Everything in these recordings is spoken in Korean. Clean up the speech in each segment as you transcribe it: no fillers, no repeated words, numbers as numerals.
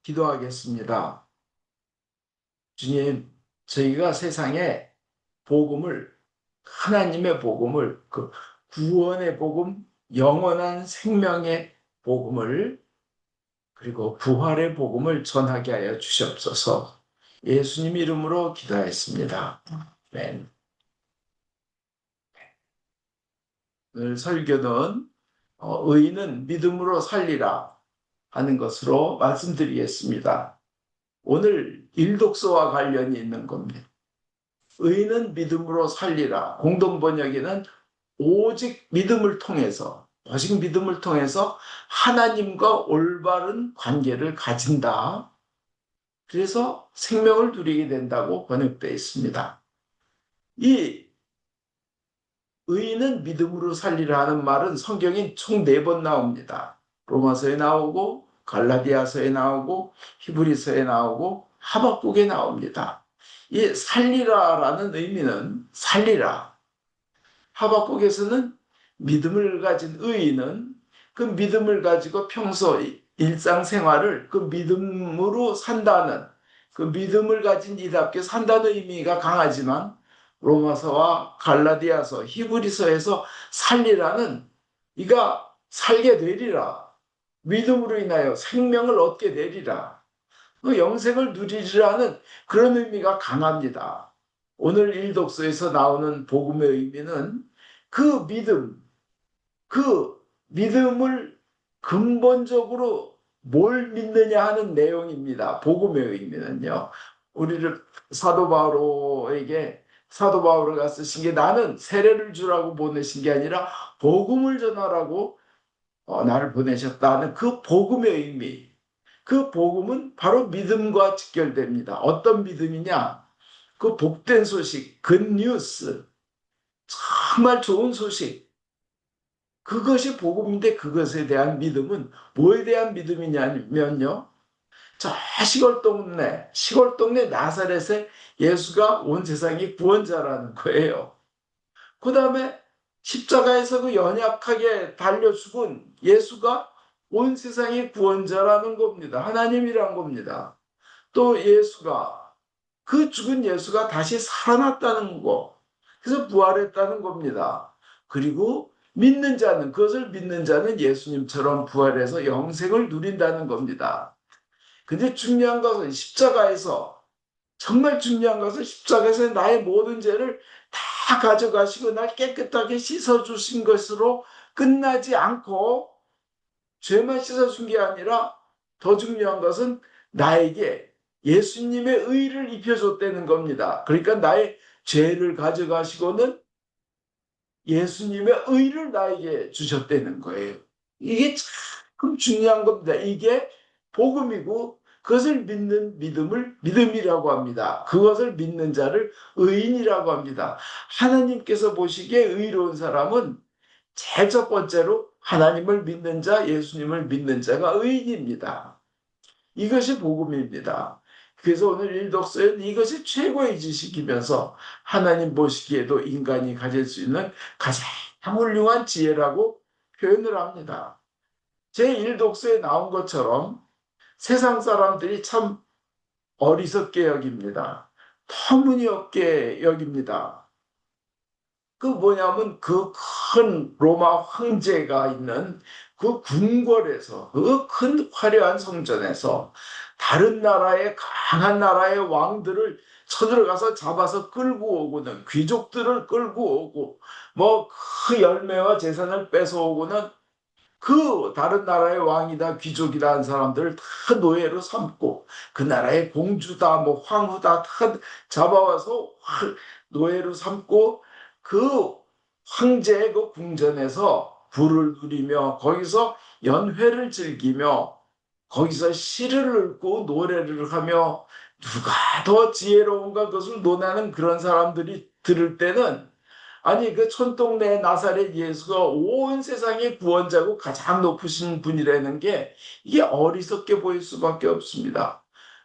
기도하겠습니다. 주님, 저희가 세상에 복음을, 하나님의 복음을, 그 구원의 복음, 영원한 생명의 복음을, 그리고 부활의 복음을 전하게 하여 주시옵소서. 예수님 이름으로 기도하였습니다. 아멘. 오늘 설교는 의인은 믿음으로 살리라 하는 것으로 말씀드리겠습니다. 오늘 일독서와 관련이 있는 겁니다. 의인은 믿음으로 살리라. 공동번역에는 오직 믿음을 통해서, 오직 믿음을 통해서 하나님과 올바른 관계를 가진다. 그래서 생명을 누리게 된다고 번역되어 있습니다. 이 의인은 믿음으로 살리라 하는 말은 성경에 총 4번 나옵니다. 로마서에 나오고 갈라디아서에 나오고 히브리서에 나오고 하박국에 나옵니다. 이 살리라라는 의미는 살리라. 하박국에서는 믿음을 가진 의인은 그 믿음을 가지고 평소 일상생활을 그 믿음으로 산다는, 그 믿음을 가진 이답게 산다는 의미가 강하지만 로마서와 갈라디아서, 히브리서에서 살리라는 이가 살게 되리라. 믿음으로 인하여 생명을 얻게 되리라. 그 영생을 누리리라는 그런 의미가 강합니다. 오늘 일독서에서 나오는 복음의 의미는 그 믿음, 그 믿음을 근본적으로 뭘 믿느냐 하는 내용입니다. 복음의 의미는요. 우리를 사도 바울가 쓰신 게 나는 세례를 주라고 보내신 게 아니라 복음을 전하라고 나를 보내셨다는 그 복음의 의미. 그 복음은 바로 믿음과 직결됩니다. 어떤 믿음이냐? 그 복된 소식, 굿뉴스, 정말 좋은 소식. 그것이 복음인데 그것에 대한 믿음은 뭐에 대한 믿음이냐면요. 저 시골 동네 나사렛에 예수가 온 세상의 구원자라는 거예요. 그 다음에 십자가에서 그 연약하게 달려 죽은 예수가 온 세상의 구원자라는 겁니다. 하나님이란 겁니다. 또 그 죽은 예수가 다시 살아났다는 거. 그래서 부활했다는 겁니다. 그리고 그것을 믿는 자는 예수님처럼 부활해서 영생을 누린다는 겁니다. 근데 중요한 것은 정말 중요한 것은 십자가에서 나의 모든 죄를 다 가져가시고 날 깨끗하게 씻어주신 것으로 끝나지 않고 죄만 씻어준 게 아니라 더 중요한 것은 나에게 예수님의 의를 입혀줬다는 겁니다. 그러니까 나의 죄를 가져가시고는 예수님의 의를 나에게 주셨다는 거예요. 이게 참 중요한 겁니다. 이게 복음이고 그것을 믿는 믿음을 믿음이라고 합니다. 그것을 믿는 자를 의인이라고 합니다. 하나님께서 보시기에 의로운 사람은 제일 첫 번째로 하나님을 믿는 자, 예수님을 믿는 자가 의인입니다. 이것이 복음입니다. 그래서 오늘 일독서에는 이것이 최고의 지식이면서 하나님 보시기에도 인간이 가질 수 있는 가장 훌륭한 지혜라고 표현을 합니다. 제1독서에 나온 것처럼 세상 사람들이 참 어리석게 여깁니다. 터무니없게 여깁니다. 그 뭐냐면 그 큰 로마 황제가 있는 그 궁궐에서, 그 큰 화려한 성전에서 다른 나라의 강한 나라의 왕들을 쳐들어가서 잡아서 끌고 오고는, 귀족들을 끌고 오고 뭐 그 열매와 재산을 뺏어오고는 그 다른 나라의 왕이다 귀족이다 한 사람들을 다 노예로 삼고, 그 나라의 공주다 뭐 황후다 다 잡아와서 노예로 삼고, 그 황제의 그 궁전에서 불을 누리며 거기서 연회를 즐기며 거기서 시를 읽고 노래를 하며 누가 더 지혜로운가 그것을 논하는 그런 사람들이 들을 때는, 아니 그 촌동네 나사렛 예수가 온 세상의 구원자고 가장 높으신 분이라는 게 이게 어리석게 보일 수밖에 없습니다.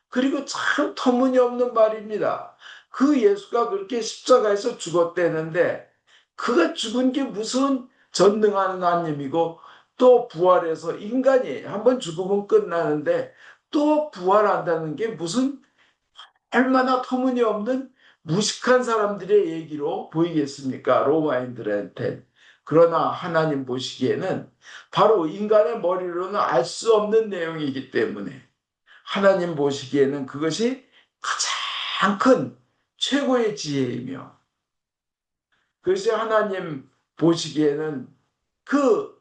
그리고 참 터무니없는 말입니다. 그 예수가 그렇게 십자가에서 죽었대는데 그가 죽은 게 무슨 전능한 하나님이고 또 부활해서 인간이 한번 죽으면 끝나는데 또 부활한다는 게 무슨 얼마나 터무니없는 무식한 사람들의 얘기로 보이겠습니까? 로마인들한테. 그러나 하나님 보시기에는 바로 인간의 머리로는 알 수 없는 내용이기 때문에 하나님 보시기에는 그것이 가장 큰 최고의 지혜이며, 그것이 하나님 보시기에는 그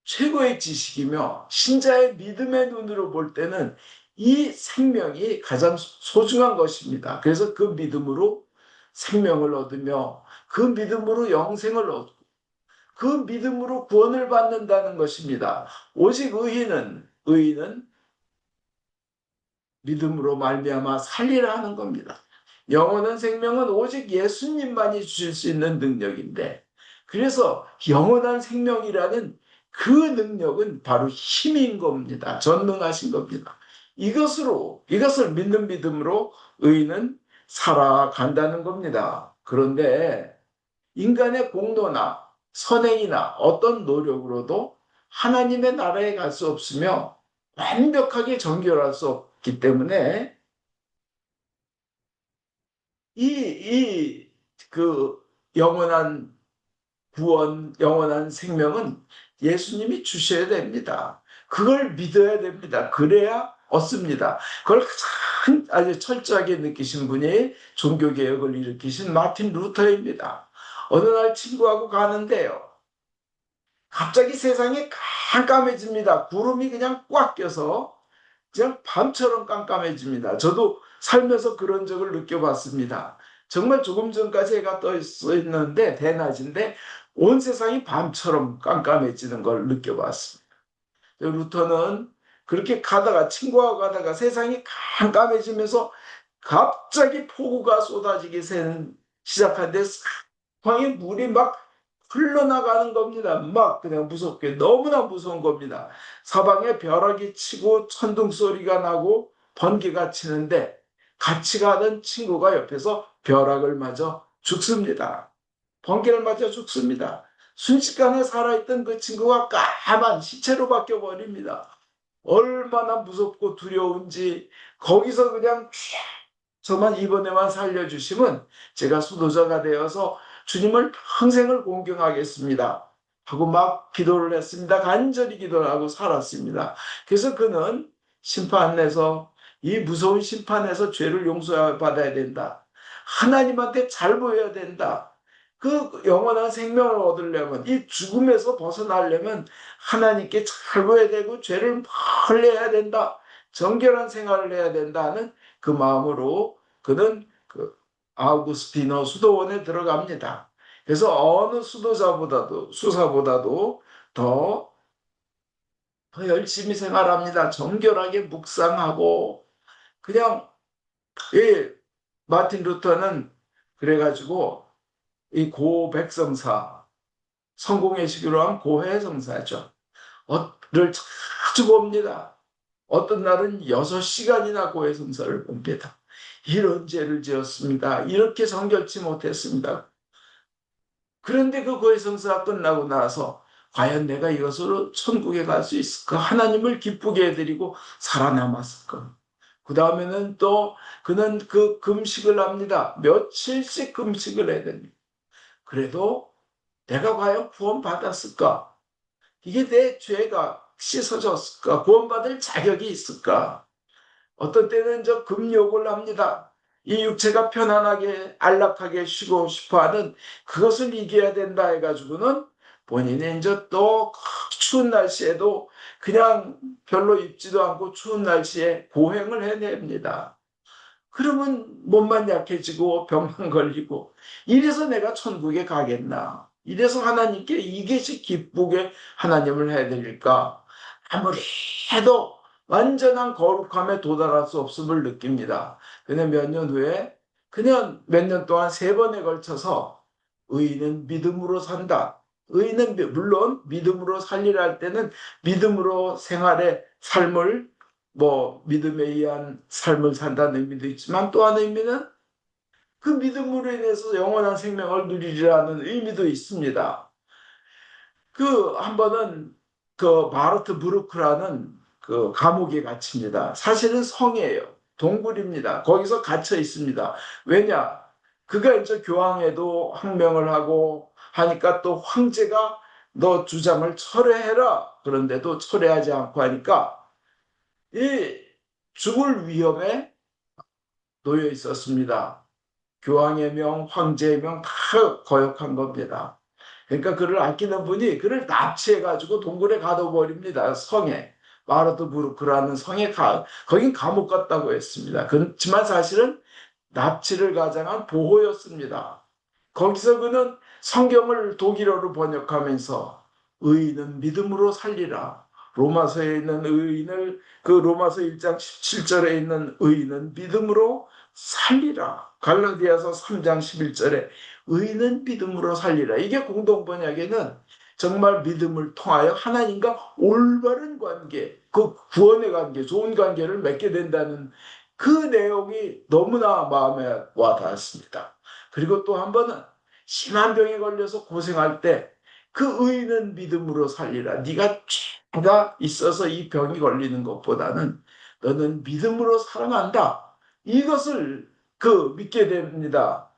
최고의 지식이며, 신자의 믿음의 눈으로 볼 때는 이 생명이 가장 소중한 것입니다. 그래서 그 믿음으로 생명을 얻으며 그 믿음으로 영생을 얻고 그 믿음으로 구원을 받는다는 것입니다. 오직 의인은 믿음으로 말미암아 살리라 하는 겁니다. 영원한 생명은 오직 예수님만이 주실 수 있는 능력인데, 그래서 영원한 생명이라는 그 능력은 바로 힘인 겁니다. 전능하신 겁니다. 이것을 믿는 믿음으로 의인은 살아간다는 겁니다. 그런데 인간의 공로나 선행이나 어떤 노력으로도 하나님의 나라에 갈 수 없으며 완벽하게 정결할 수 없기 때문에 그 영원한 구원, 영원한 생명은 예수님이 주셔야 됩니다. 그걸 믿어야 됩니다. 그래야 얻습니다. 그걸 가장 아주 철저하게 느끼신 분이 종교개혁을 일으키신 마틴 루터입니다. 어느 날 친구하고 가는데요, 갑자기 세상이 깜깜해집니다. 구름이 그냥 꽉 껴서 그냥 밤처럼 깜깜해집니다. 저도 살면서 그런 적을 느껴봤습니다. 정말 조금 전까지 해가 떠 있었는데, 대낮인데 온 세상이 밤처럼 깜깜해지는 걸 느껴봤습니다. 루터는 그렇게 가다가, 친구와 가다가 세상이 깜깜해지면서 갑자기 폭우가 쏟아지기 시작한데 상황에 물이 막 흘러나가는 겁니다. 막 그냥 무섭게, 너무나 무서운 겁니다. 사방에 벼락이 치고 천둥 소리가 나고 번개가 치는데 같이 가던 친구가 옆에서 벼락을 맞아 죽습니다. 번개를 맞아 죽습니다. 순식간에 살아있던 그 친구가 까만 시체로 바뀌어 버립니다. 얼마나 무섭고 두려운지. 거기서 그냥 저만 이번에만 살려주시면 제가 수도자가 되어서 주님을 평생을 공경하겠습니다 하고 막 기도를 했습니다. 간절히 기도를 하고 살았습니다. 그래서 그는 심판에서, 이 무서운 심판에서 죄를 용서받아야 된다, 하나님한테 잘 보여야 된다, 그 영원한 생명을 얻으려면, 이 죽음에서 벗어나려면 하나님께 잘 보여야 되고 죄를 멀리해야 된다, 정결한 생활을 해야 된다는 그 마음으로 그는 그 아우구스티노 수도원에 들어갑니다. 그래서 어느 수사보다도 더, 더 열심히 생활합니다. 정결하게 묵상하고, 그냥, 이 마틴 루터는 그래가지고 이 고백성사, 성공의 시기로 하면 고해성사죠. 를 자주 봅니다. 어떤 날은 6시간이나 고해성사를 봅니다. 이런 죄를 지었습니다. 이렇게 정결치 못했습니다. 그런데 그 고해성사가 끝나고 나서 과연 내가 이것으로 천국에 갈 수 있을까? 하나님을 기쁘게 해드리고 살아남았을까? 그 다음에는 또 그는 그 금식을 합니다. 며칠씩 금식을 해야 됩니다. 그래도 내가 과연 구원받았을까? 이게 내 죄가 씻어졌을까? 구원받을 자격이 있을까? 어떤 때는 저 금욕을 합니다. 이 육체가 편안하게 안락하게 쉬고 싶어하는 그것을 이겨야 된다 해가지고는 본인이 이제 또 추운 날씨에도 그냥 별로 입지도 않고 추운 날씨에 고행을 해냅니다. 그러면 몸만 약해지고 병만 걸리고, 이래서 내가 천국에 가겠나? 이래서 하나님께 이것이 기쁘게 하나님을 해드릴까? 아무리 해도 완전한 거룩함에 도달할 수 없음을 느낍니다. 그냥 몇 년 후에, 그냥 몇 년 동안 3번에 걸쳐서 의인은 믿음으로 산다, 의인은 물론 믿음으로 살리라 할 때는 믿음으로 생활의 삶을, 뭐 믿음에 의한 삶을 산다는 의미도 있지만, 또 하나의 의미는 그 믿음으로 인해서 영원한 생명을 누리리라는 의미도 있습니다. 그 한 번은 그 마르트 브루크라는 그 감옥에 갇힙니다. 사실은 성이에요. 동굴입니다. 거기서 갇혀 있습니다. 왜냐? 그가 이제 교황에도 항명을 하고 하니까 또 황제가 너 주장을 철회해라. 그런데도 철회하지 않고 하니까 이 죽을 위험에 놓여 있었습니다. 교황의 명, 황제의 명 다 거역한 겁니다. 그러니까 그를 아끼는 분이 그를 납치해가지고 동굴에 가둬버립니다. 성에. 마르트부르크라는 성에 거긴 감옥 같다고 했습니다. 그렇지만 사실은 납치를 가장한 보호였습니다. 거기서 그는 성경을 독일어로 번역하면서 의인은 믿음으로 살리라. 로마서에 있는 의인을 그 로마서 1장 17절에 있는 의인은 믿음으로 살리라. 갈라디아서 3장 11절에 의인은 믿음으로 살리라. 이게 공동번역에는 정말 믿음을 통하여 하나님과 올바른 관계, 그 구원의 관계, 좋은 관계를 맺게 된다는 그 내용이 너무나 마음에 와 닿았습니다. 그리고 또 한 번은 심한 병에 걸려서 고생할 때 그 의인은 믿음으로 살리라. 네가 죄가 있어서 이 병이 걸리는 것보다는 너는 믿음으로 살아난다. 이것을 믿게 됩니다.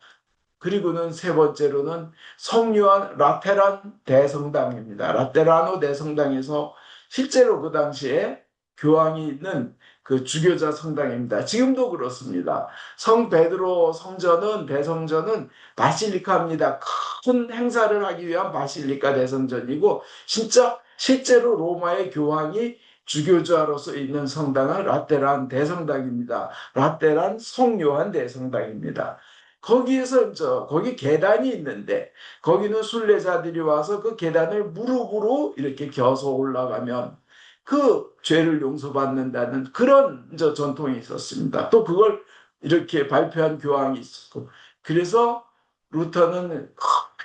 그리고는 세 번째로는 성유한 라테란 대성당입니다. 라테라노 대성당에서 실제로 그 당시에 교황이 있는 그 주교자 성당입니다. 지금도 그렇습니다. 성 베드로 성전은 대성전은 바실리카입니다. 큰 행사를 하기 위한 바실리카 대성전이고 진짜 실제로 로마의 교황이 주교자로서 있는 성당은 라테란 대성당입니다. 라테란 성요한 대성당입니다. 거기에서 거기 계단이 있는데 거기는 순례자들이 와서 그 계단을 무릎으로 이렇게 겨서 올라가면 그 죄를 용서받는다는 그런 전통이 있었습니다. 또 그걸 이렇게 발표한 교황이 있었고 그래서 루터는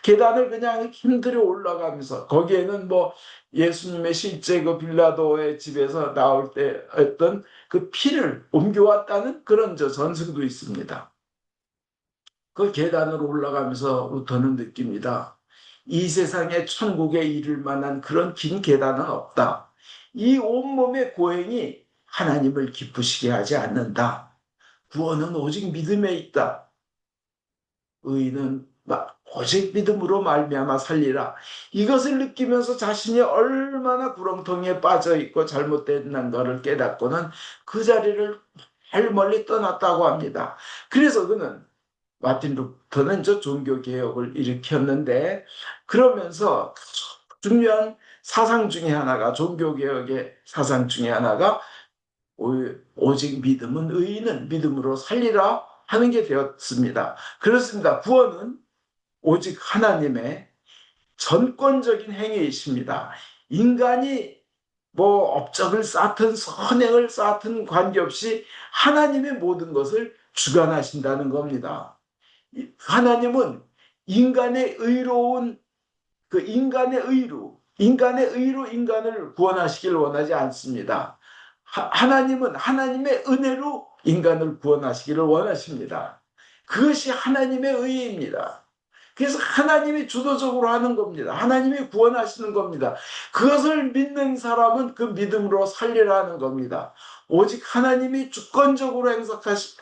계단을 그냥 힘들어 올라가면서 거기에는 뭐 예수님의 실제 그 빌라도의 집에서 나올 때 어떤 그 피를 옮겨왔다는 그런 전승도 있습니다. 그 계단으로 올라가면서 루터는 느낍니다. 이 세상에 천국에 이를 만한 그런 긴 계단은 없다. 이 온몸의 고행이 하나님을 기쁘시게 하지 않는다. 구원은 오직 믿음에 있다. 의인은 오직 믿음으로 말미암아 살리라. 이것을 느끼면서 자신이 얼마나 구렁텅이에 빠져 있고 잘못된 것을 깨닫고는 그 자리를 잘 멀리 떠났다고 합니다. 그래서 그는 마틴 루터는 저 종교 개혁을 일으켰는데 그러면서 중요한 사상 중에 하나가 종교 개혁의 사상 중에 하나가 오직 믿음은 의인은 믿음으로 살리라 하는 게 되었습니다. 그렇습니다. 구원은 오직 하나님의 전권적인 행위이십니다. 인간이 뭐 업적을 쌓든 선행을 쌓든 관계없이 하나님의 모든 것을 주관하신다는 겁니다. 하나님은 인간의 의로운 인간의 의로 인간을 구원하시길 원하지 않습니다. 하나님은 하나님의 은혜로 인간을 구원하시기를 원하십니다. 그것이 하나님의 의입니다. 그래서 하나님이 주도적으로 하는 겁니다. 하나님이 구원하시는 겁니다. 그것을 믿는 사람은 그 믿음으로 살리라는 겁니다. 오직 하나님이 주권적으로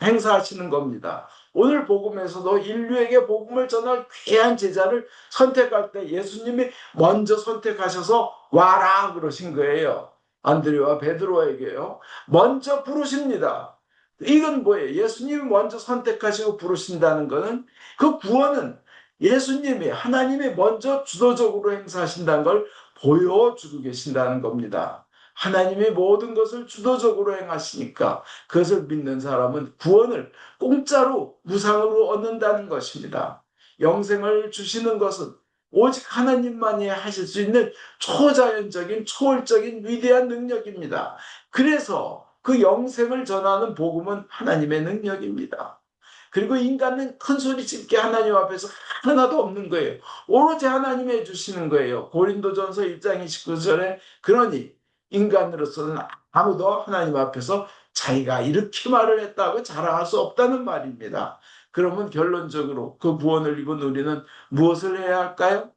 행사하시는 겁니다. 오늘 복음에서도 인류에게 복음을 전할 귀한 제자를 선택할 때 예수님이 먼저 선택하셔서 와라 그러신 거예요. 안드레와 베드로에게요. 먼저 부르십니다. 이건 뭐예요? 예수님이 먼저 선택하시고 부르신다는 것은 그 구원은 예수님이 하나님이 먼저 주도적으로 행사하신다는 걸 보여주고 계신다는 겁니다. 하나님이 모든 것을 주도적으로 행하시니까 그것을 믿는 사람은 구원을 공짜로 무상으로 얻는다는 것입니다. 영생을 주시는 것은 오직 하나님만이 하실 수 있는 초자연적인 초월적인 위대한 능력입니다. 그래서 그 영생을 전하는 복음은 하나님의 능력입니다. 그리고 인간은 큰 소리 짓게 하나님 앞에서 하나도 없는 거예요. 오로지 하나님이 해주시는 거예요. 고린도전서 1장 29절에 그러니 인간으로서는 아무도 하나님 앞에서 자기가 이렇게 말을 했다고 자랑할 수 없다는 말입니다. 그러면 결론적으로 그 구원을 입은 우리는 무엇을 해야 할까요?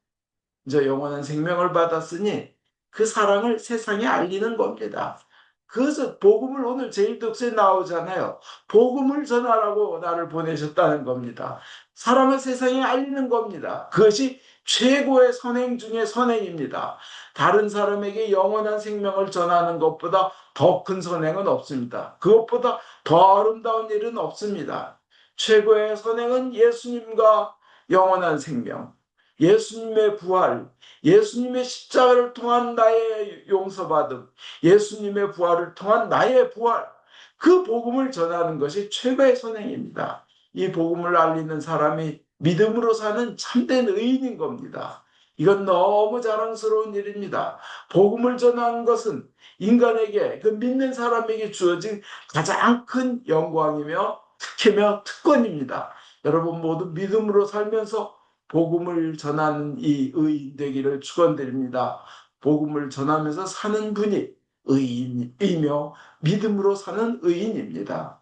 이제 영원한 생명을 받았으니 그 사랑을 세상에 알리는 겁니다. 그것은 복음을 오늘 제1독서에 나오잖아요. 복음을 전하라고 나를 보내셨다는 겁니다. 사람을 세상에 알리는 겁니다. 그것이 최고의 선행 중의 선행입니다. 다른 사람에게 영원한 생명을 전하는 것보다 더 큰 선행은 없습니다. 그것보다 더 아름다운 일은 없습니다. 최고의 선행은 예수님과 영원한 생명, 예수님의 부활, 예수님의 십자가를 통한 나의 용서받음, 예수님의 부활을 통한 나의 부활, 그 복음을 전하는 것이 최고의 선행입니다. 이 복음을 알리는 사람이 믿음으로 사는 참된 의인인 겁니다. 이건 너무 자랑스러운 일입니다. 복음을 전하는 것은 인간에게, 그 믿는 사람에게 주어진 가장 큰 영광이며 특혜며 특권입니다. 여러분 모두 믿음으로 살면서 복음을 전하는 이 의인 되기를 축원드립니다. 복음을 전하면서 사는 분이 의인이며 믿음으로 사는 의인입니다.